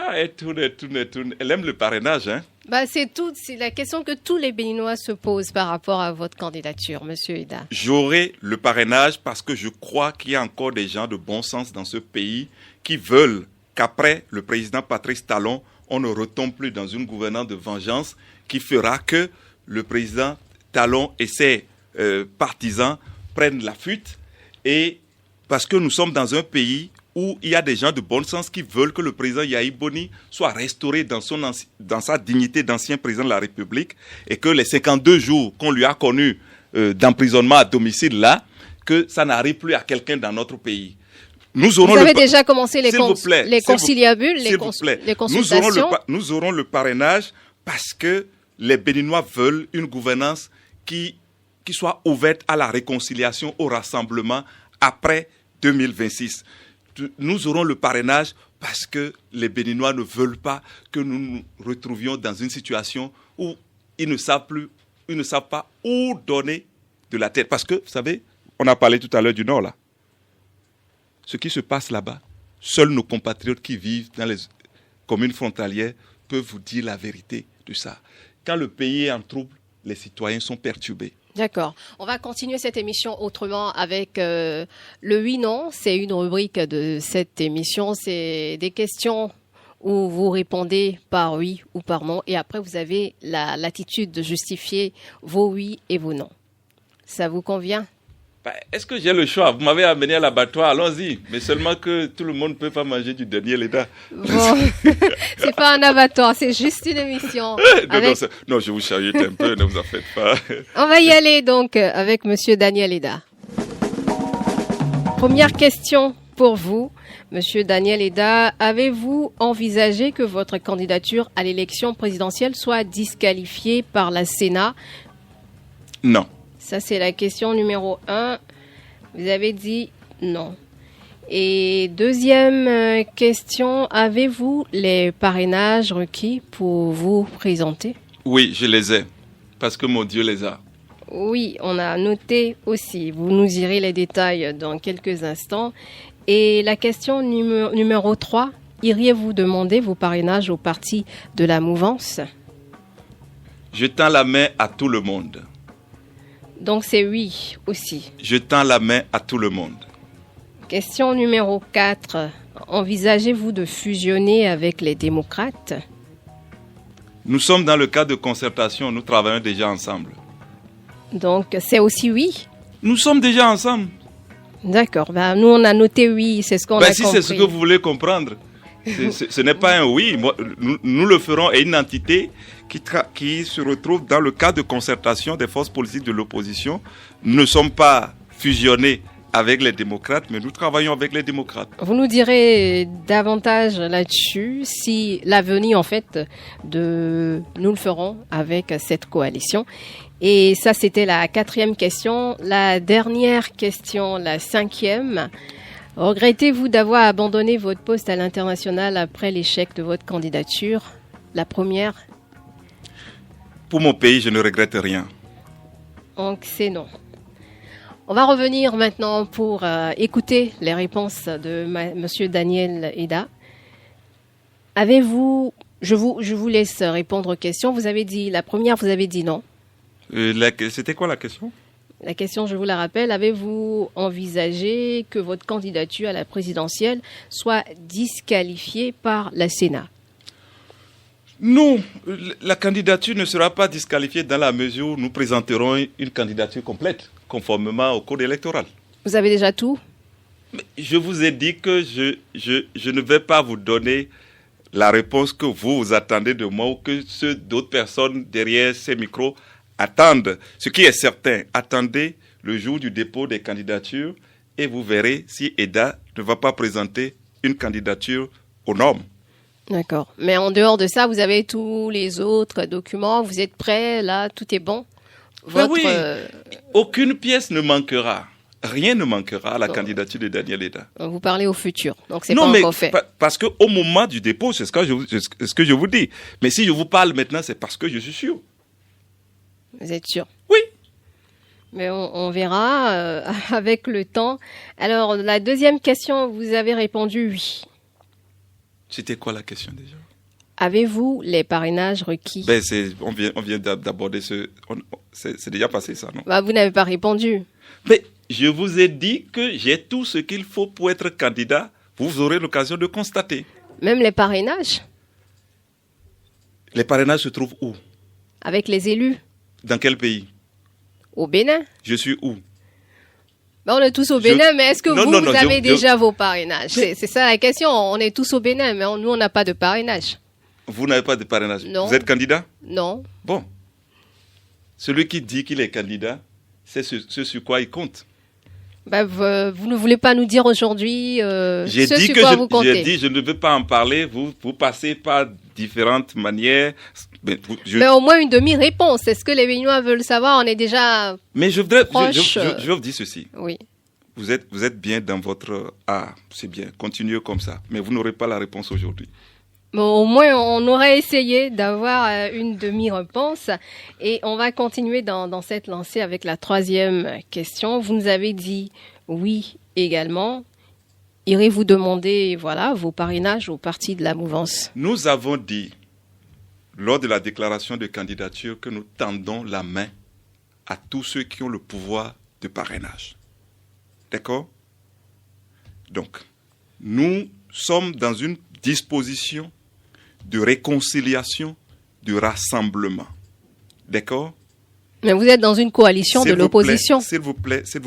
Elle aime le parrainage, hein? C'est la question que tous les Béninois se posent par rapport à votre candidature, Monsieur Eda. J'aurai le parrainage parce que je crois qu'il y a encore des gens de bon sens dans ce pays qui veulent qu'après le président Patrice Talon, on ne retombe plus dans une gouvernance de vengeance qui fera que le président Talon et ses partisans prennent la fuite. Et parce que nous sommes dans un pays où il y a des gens de bon sens qui veulent que le président Yahi Boni soit restauré dans sa dignité d'ancien président de la République et que les 52 jours qu'on lui a connus d'emprisonnement à domicile là, que ça n'arrive plus à quelqu'un dans notre pays. Vous avez déjà commencé les conciliabules, les consultations. Nous aurons le parrainage parce que les Béninois veulent une gouvernance qui soit ouverte à la réconciliation, au rassemblement après 2026. Nous aurons le parrainage parce que les Béninois ne veulent pas que nous nous retrouvions dans une situation où ils ne savent pas où donner de la tête. Parce que, vous savez, on a parlé tout à l'heure du Nord, là. Ce qui se passe là-bas, seuls nos compatriotes qui vivent dans les communes frontalières peuvent vous dire la vérité de ça. Quand le pays est en trouble, les citoyens sont perturbés. D'accord. On va continuer cette émission autrement avec le oui-non. C'est une rubrique de cette émission. C'est des questions où vous répondez par oui ou par non. Et après, vous avez la latitude de justifier vos oui et vos non. Ça vous convient? Est-ce que j'ai le choix? Vous m'avez amené à l'abattoir, allons-y. Mais seulement que tout le monde ne peut pas manger du dernier Leda. Bon, c'est pas un abattoir, c'est juste une émission. Non, je vous charriette un peu, ne vous en faites pas. On va y aller donc avec Monsieur Daniel Eda. Première question pour vous, Monsieur Daniel Eda. Avez-vous envisagé que votre candidature à l'élection présidentielle soit disqualifiée par la Sénat? Non. Ça, c'est la question numéro 1. Vous avez dit non. Et deuxième question, avez-vous les parrainages requis pour vous présenter? Oui, je les ai, parce que mon Dieu les a. Oui, on a noté aussi. Vous nous direz les détails dans quelques instants. Et la question numéro 3, iriez-vous demander vos parrainages au parti de la mouvance? Je tends la main à tout le monde. Donc c'est oui aussi. Je tends la main à tout le monde. Question numéro 4. Envisagez-vous de fusionner avec les démocrates? Nous sommes dans le cadre de concertation, nous travaillons déjà ensemble. Donc, c'est aussi oui? Nous sommes déjà ensemble. D'accord. Ben, nous, on a noté oui, c'est ce qu'on a Si compris. c'est ce que vous voulez comprendre, ce n'est pas un oui. Nous le ferons à une entité qui se retrouve dans le cadre de concertation des forces politiques de l'opposition. Nous ne sommes pas fusionnés avec les démocrates, mais nous travaillons avec les démocrates. Vous nous direz davantage là-dessus si l'avenir, en fait, nous le ferons avec cette coalition. Et ça, c'était la 4e question. La dernière question, la 5e. Regrettez-vous d'avoir abandonné votre poste à l'international après l'échec de votre candidature? La première. Pour mon pays, je ne regrette rien. Donc, c'est non. On va revenir maintenant pour écouter les réponses de Monsieur Daniel Eda. Avez-vous, je vous laisse répondre aux questions. Vous avez dit, la première, vous avez dit non. C'était quoi la question? La question, je vous la rappelle, avez-vous envisagé que votre candidature à la présidentielle soit disqualifiée par la Sénat? Non, la candidature ne sera pas disqualifiée dans la mesure où nous présenterons une candidature complète, conformément au code électoral. Vous avez déjà tout? Mais je vous ai dit que je ne vais pas vous donner la réponse que vous attendez de moi ou que d'autres personnes derrière ces micros attendent. Ce qui est certain, attendez le jour du dépôt des candidatures et vous verrez si EDA ne va pas présenter une candidature aux normes. D'accord. Mais en dehors de ça, vous avez tous les autres documents, vous êtes prêts, là, tout est bon? Oui, aucune pièce ne manquera. Rien ne manquera à la candidature de Daniel Eda. Vous parlez au futur, donc c'est pas encore fait. Parce qu'au moment du dépôt, c'est ce que je vous dis. Mais si je vous parle maintenant, c'est parce que je suis sûr. Vous êtes sûr? Oui. Mais on verra avec le temps. Alors, la deuxième question, vous avez répondu oui. C'était quoi la question déjà? Avez-vous les parrainages requis? On vient d'aborder c'est déjà passé ça, non? Vous n'avez pas répondu. Mais je vous ai dit que j'ai tout ce qu'il faut pour être candidat. Vous aurez l'occasion de constater. Même les parrainages? Les parrainages se trouvent où? Avec les élus? Dans quel pays? Au Bénin? Je suis où? On est tous au Bénin, mais est-ce que vous avez déjà vos parrainages? C'est ça la question. On est tous au Bénin, mais nous, on n'a pas de parrainage. Vous n'avez pas de parrainage? Non. Vous êtes candidat? Non. Bon. Celui qui dit qu'il est candidat, c'est ce sur quoi il compte. Vous ne voulez pas nous dire aujourd'hui J'ai dit que je ne veux pas en parler. Vous passez par différentes manières. Mais au moins une demi-réponse. Est-ce que les Béninois veulent savoir? On est déjà proche. Je vous dis ceci. Oui. Vous êtes bien dans votre art. C'est bien. Continuez comme ça. Mais vous n'aurez pas la réponse aujourd'hui. Bon, au moins, on aurait essayé d'avoir une demi-réponse. Et on va continuer dans cette lancée avec la 3e question. Vous nous avez dit oui également. Irez-vous demander vos parrainages au parti de la mouvance? Nous avons dit, lors de la déclaration de candidature, que nous tendons la main à tous ceux qui ont le pouvoir de parrainage. D'accord? Donc, nous sommes dans une disposition de réconciliation, de rassemblement. D'accord? Mais vous êtes dans une coalition de l'opposition. S'il vous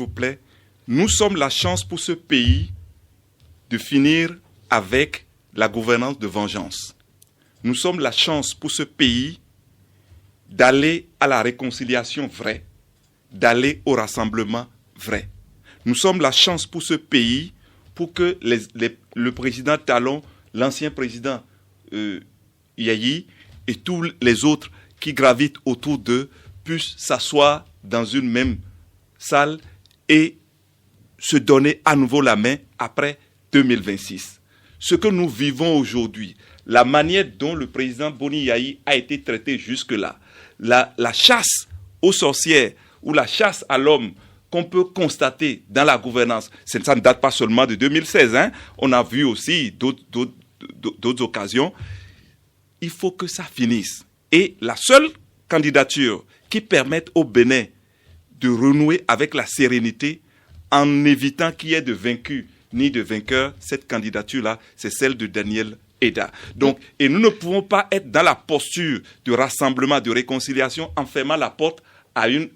plaît, nous sommes la chance pour ce pays de finir avec la gouvernance de vengeance. Nous sommes la chance pour ce pays d'aller à la réconciliation vraie, d'aller au rassemblement vrai. Nous sommes la chance pour ce pays pour que le président Talon, l'ancien président Yayi et tous les autres qui gravitent autour d'eux puissent s'asseoir dans une même salle et se donner à nouveau la main après 2026. Ce que nous vivons aujourd'hui, la manière dont le président Boni Yayi a été traité jusque-là, la chasse aux sorcières ou la chasse à l'homme qu'on peut constater dans la gouvernance, ça ne date pas seulement de 2016, hein. On a vu aussi d'autres occasions. Il faut que ça finisse. Et la seule candidature qui permette au Bénin de renouer avec la sérénité en évitant qu'il y ait de vaincus ni de vainqueur. Cette candidature-là, c'est celle de Daniel Eda. Donc, et nous ne pouvons pas être dans la posture de rassemblement, de réconciliation, en fermant la porte à une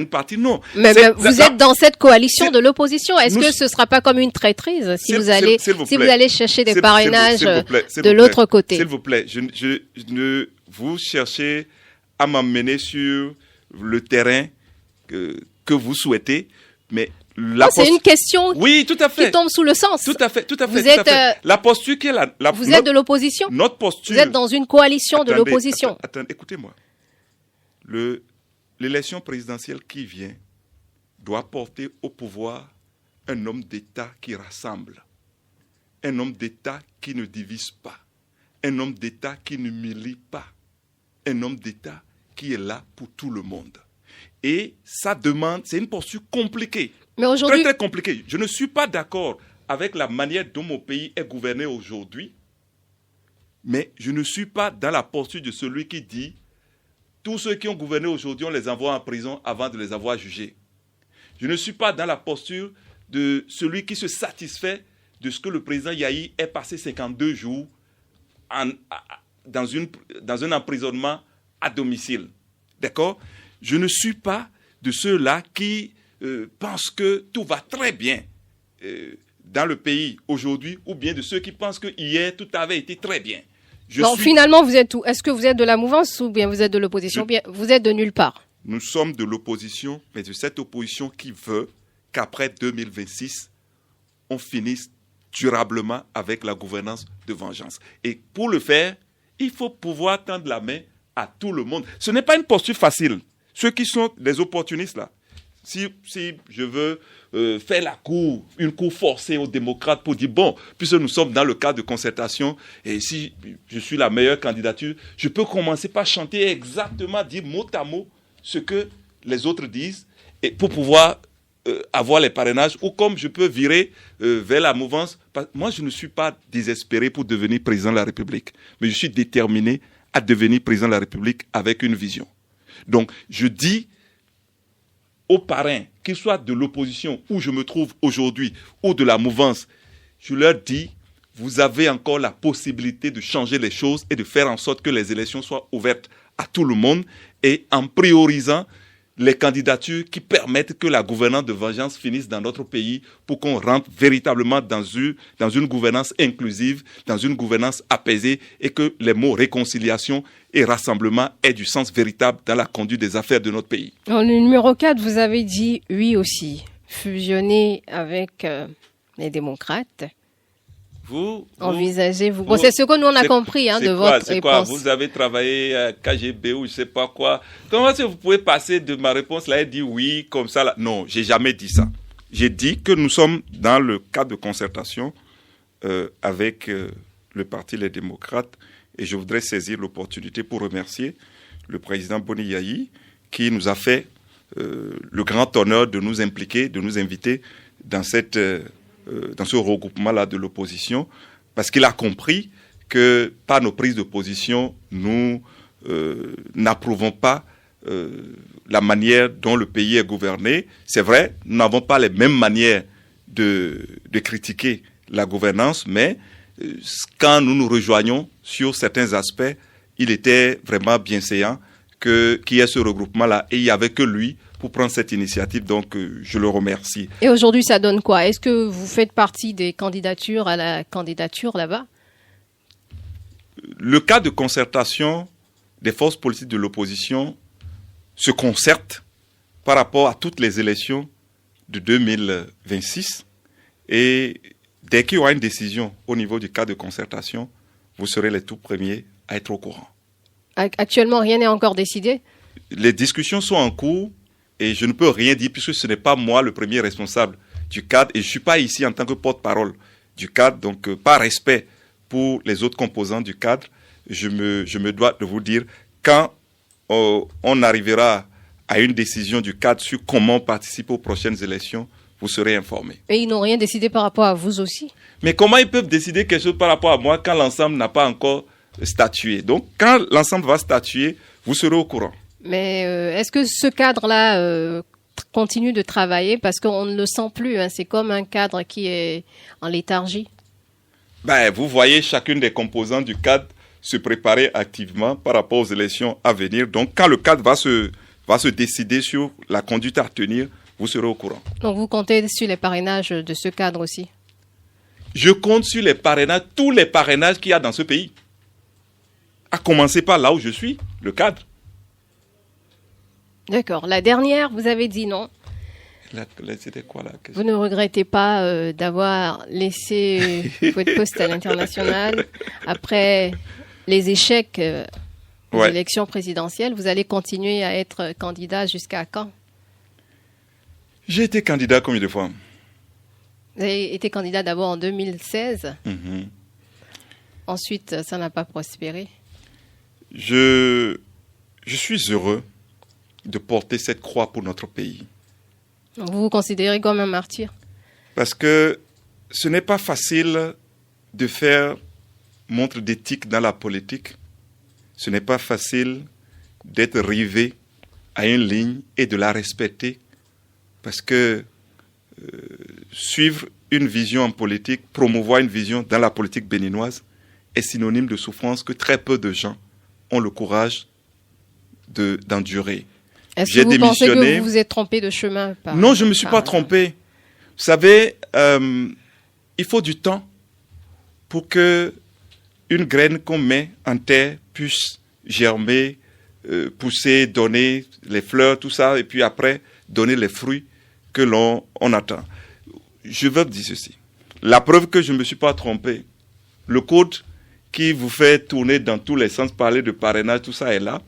partie. Non. Mais vous êtes dans cette coalition de l'opposition. Est-ce que ce ne sera pas comme une traîtrise si vous allez chercher des parrainages de l'autre côté? S'il vous plaît, vous cherchez à m'emmener sur le terrain que vous souhaitez, mais c'est une question oui, tout à fait. qui tombe sous le sens. Tout à fait. Vous êtes, la posture qui est vous êtes de l'opposition. Notre posture. Vous êtes dans une coalition de l'opposition. Attendez, écoutez-moi. L'élection présidentielle qui vient doit porter au pouvoir un homme d'État qui rassemble, un homme d'État qui ne divise pas, un homme d'État qui ne m'humilie pas, un homme d'État qui est là pour tout le monde. Et ça demande, c'est une posture compliquée. Mais aujourd'hui, très compliquée. Je ne suis pas d'accord avec la manière dont mon pays est gouverné aujourd'hui, mais je ne suis pas dans la posture de celui qui dit tous ceux qui ont gouverné aujourd'hui, on les envoie en prison avant de les avoir jugés. Je ne suis pas dans la posture de celui qui se satisfait de ce que le président Yahi ait passé 52 jours dans un emprisonnement à domicile. D'accord ? Je ne suis pas de ceux-là qui pensent que tout va très bien dans le pays aujourd'hui, ou bien de ceux qui pensent que hier tout avait été très bien. Finalement, vous êtes où? Est-ce que vous êtes de la mouvance ou bien vous êtes de l'opposition, ou bien vous êtes de nulle part? Nous sommes de l'opposition, mais de cette opposition qui veut qu'après 2026, on finisse durablement avec la gouvernance de vengeance. Et pour le faire, il faut pouvoir tendre la main à tout le monde. Ce n'est pas une posture facile. Ceux qui sont des opportunistes là, si je veux faire une cour forcée aux démocrates pour dire, bon, puisque nous sommes dans le cadre de concertation, et si je suis la meilleure candidature, je peux commencer par chanter exactement, dire mot à mot ce que les autres disent, et pour pouvoir avoir les parrainages, ou comme je peux virer vers la mouvance. Moi, je ne suis pas désespéré pour devenir président de la République, mais je suis déterminé à devenir président de la République avec une vision. Donc, je dis aux parrains, qu'ils soient de l'opposition, où je me trouve aujourd'hui, ou de la mouvance, je leur dis, vous avez encore la possibilité de changer les choses et de faire en sorte que les élections soient ouvertes à tout le monde, et en priorisant les candidatures qui permettent que la gouvernance de vengeance finisse dans notre pays pour qu'on rentre véritablement dans une gouvernance inclusive, dans une gouvernance apaisée, et que les mots réconciliation et rassemblement aient du sens véritable dans la conduite des affaires de notre pays. En numéro 4, vous avez dit oui aussi, fusionner avec les démocrates. Envisagez-vous. Bon, c'est ce que nous on a compris de votre réponse. Vous avez travaillé à KGB ou je ne sais pas quoi. Comment est-ce que vous pouvez passer de ma réponse là et dire oui comme ça là? Non, j'ai jamais dit ça. J'ai dit que nous sommes dans le cadre de concertation avec le Parti Les Démocrates, et je voudrais saisir l'opportunité pour remercier le président Boni Yahi qui nous a fait le grand honneur de nous impliquer, de nous inviter dans ce regroupement-là de l'opposition, parce qu'il a compris que par nos prises de position, nous n'approuvons pas la manière dont le pays est gouverné. C'est vrai, nous n'avons pas les mêmes manières de critiquer la gouvernance, mais quand nous nous rejoignons sur certains aspects, il était vraiment bienséant qu'il y ait ce regroupement-là, et il n'y avait que lui pour prendre cette initiative, donc je le remercie. Et aujourd'hui, ça donne quoi? Est-ce que vous faites partie des candidatures à la candidature là-bas? Le cas de concertation des forces politiques de l'opposition se concerte par rapport à toutes les élections de 2026, et dès qu'il y aura une décision au niveau du cas de concertation, vous serez les tout premiers à être au courant. Actuellement, rien n'est encore décidé? Les discussions sont en cours. Et je ne peux rien dire puisque ce n'est pas moi le premier responsable du cadre, et je ne suis pas ici en tant que porte-parole du cadre. Donc, par respect pour les autres composants du cadre, je me dois de vous dire, quand on arrivera à une décision du cadre sur comment participer aux prochaines élections, vous serez informés. Et ils n'ont rien décidé par rapport à vous aussi? Mais comment ils peuvent décider quelque chose par rapport à moi quand l'ensemble n'a pas encore statué? Donc, quand l'ensemble va statuer, vous serez au courant. Mais est-ce que ce cadre-là continue de travailler parce qu'on ne le sent plus. Hein. C'est comme un cadre qui est en léthargie. Vous voyez chacune des composantes du cadre se préparer activement par rapport aux élections à venir. Donc, quand le cadre va se décider sur la conduite à retenir, vous serez au courant. Donc, vous comptez sur les parrainages de ce cadre aussi? Je compte sur les parrainages, tous les parrainages qu'il y a dans ce pays. À commencer par là où je suis, le cadre. D'accord. La dernière, vous avez dit non. C'était quoi la question? Vous ne regrettez pas d'avoir laissé votre poste à l'international après les échecs aux élections présidentielles? Vous allez continuer à être candidat jusqu'à quand? J'ai été candidat combien de fois? Vous avez été candidat d'abord en 2016. Ensuite, ça n'a pas prospéré. Je suis heureux de porter cette croix pour notre pays. Vous vous considérez comme un martyr? Parce que ce n'est pas facile de faire montre d'éthique dans la politique. Ce n'est pas facile d'être rivé à une ligne et de la respecter. Parce que suivre une vision en politique, promouvoir une vision dans la politique béninoise est synonyme de souffrance que très peu de gens ont le courage d'endurer. Est-ce que vous pensez que vous vous êtes trompé de chemin? Non, je ne me suis pas trompé. Vous savez, il faut du temps pour que une graine qu'on met en terre puisse germer, pousser, donner les fleurs, tout ça, et puis après, donner les fruits que l'on attend. Je veux dire ceci. La preuve que je ne me suis pas trompé, le code qui vous fait tourner dans tous les sens, parler de parrainage, tout ça est là.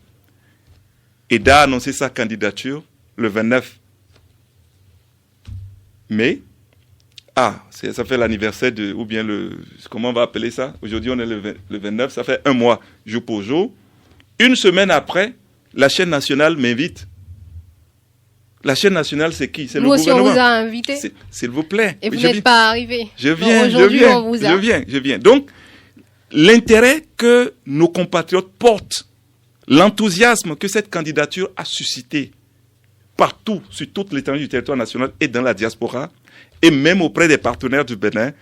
EDA a annoncé sa candidature le 29 mai. Ça fait l'anniversaire ou bien comment on va appeler ça? Aujourd'hui, on est le 29, ça fait un mois, jour pour jour. Une semaine après, la chaîne nationale m'invite. La chaîne nationale, c'est qui? C'est le gouvernement. Nous aussi, on vous a invité. S'il vous plaît. Et vous n'êtes pas arrivé. Je viens. Donc, l'intérêt que nos compatriotes portent, l'enthousiasme que cette candidature a suscité partout, sur toute l'étendue du territoire national et dans la diaspora, et même auprès des partenaires du Bénin,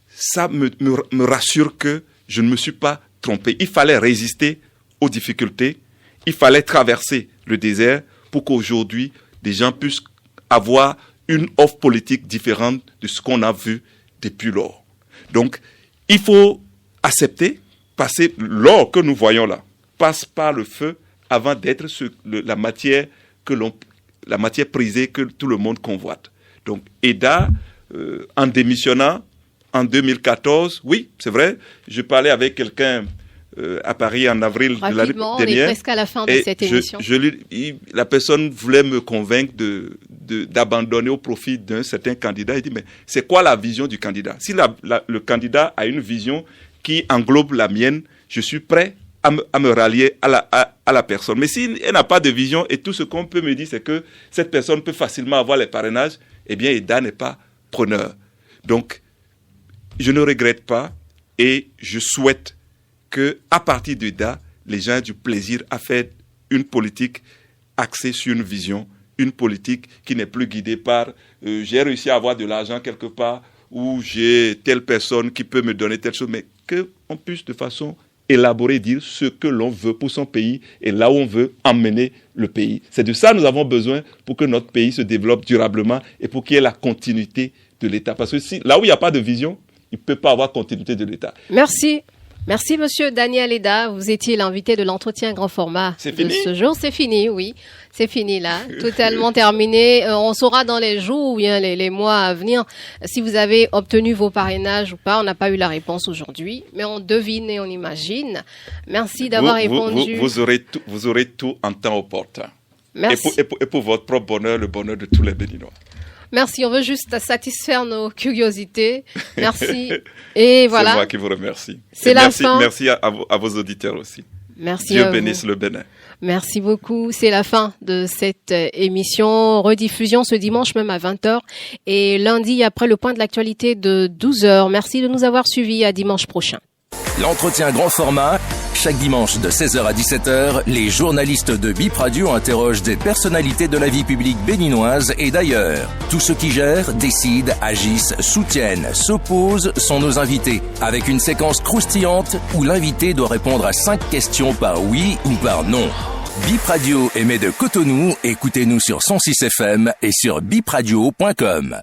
ça me rassure que je ne me suis pas trompé. Il fallait résister aux difficultés, il fallait traverser le désert pour qu'aujourd'hui, des gens puissent avoir une offre politique différente de ce qu'on a vu depuis lors. Donc, il faut accepter, passer l'or que nous voyons là, passe par le feu avant d'être la matière prisée que tout le monde convoite. Donc, EDA, en démissionnant en 2014, oui, c'est vrai, je parlais avec quelqu'un à Paris en avril de l'année dernière. On est presque à la fin de cette émission. La personne voulait me convaincre d'abandonner au profit d'un certain candidat. Il dit, mais c'est quoi la vision du candidat? Si le candidat a une vision qui englobe la mienne, je suis prêt à me rallier à la personne. Mais si elle n'a pas de vision et tout ce qu'on peut me dire, c'est que cette personne peut facilement avoir les parrainages, eh bien, EDA n'est pas preneur. Donc, je ne regrette pas et je souhaite qu'à partir d'EDA, les gens aient du plaisir à faire une politique axée sur une vision, une politique qui n'est plus guidée par j'ai réussi à avoir de l'argent quelque part ou j'ai telle personne qui peut me donner telle chose, mais qu'on puisse de façon élaborer, dire ce que l'on veut pour son pays et là où on veut emmener le pays. C'est de ça que nous avons besoin pour que notre pays se développe durablement et pour qu'il y ait la continuité de l'État. Parce que là où il n'y a pas de vision, il ne peut pas avoir continuité de l'État. Merci. Merci, monsieur Daniel Eda. Vous étiez l'invité de l'entretien grand format de ce jour. C'est fini, oui. C'est fini, là. Totalement terminé. On saura dans les jours ou bien les mois à venir si vous avez obtenu vos parrainages ou pas. On n'a pas eu la réponse aujourd'hui, mais on devine et on imagine. Merci d'avoir répondu. Vous aurez tout en temps opportun. Merci. Et pour votre propre bonheur, le bonheur de tous les Béninois. Merci, on veut juste satisfaire nos curiosités. Merci. Et voilà. C'est moi qui vous remercie. Merci à vos auditeurs aussi. Merci. Dieu bénisse le Bénin. Merci beaucoup. C'est la fin de cette émission. Rediffusion ce dimanche même à 20h et lundi après le point de l'actualité de 12h. Merci de nous avoir suivis. À dimanche prochain. L'entretien grand format Chaque dimanche de 16h à 17h, les journalistes de Bip Radio interrogent des personnalités de la vie publique béninoise et d'ailleurs. Tous ceux qui gèrent, décident, agissent, soutiennent, s'opposent sont nos invités, avec une séquence croustillante où l'invité doit répondre à 5 questions par oui ou par non. Bip Radio émet de Cotonou, écoutez-nous sur 106 FM et sur bipradio.com.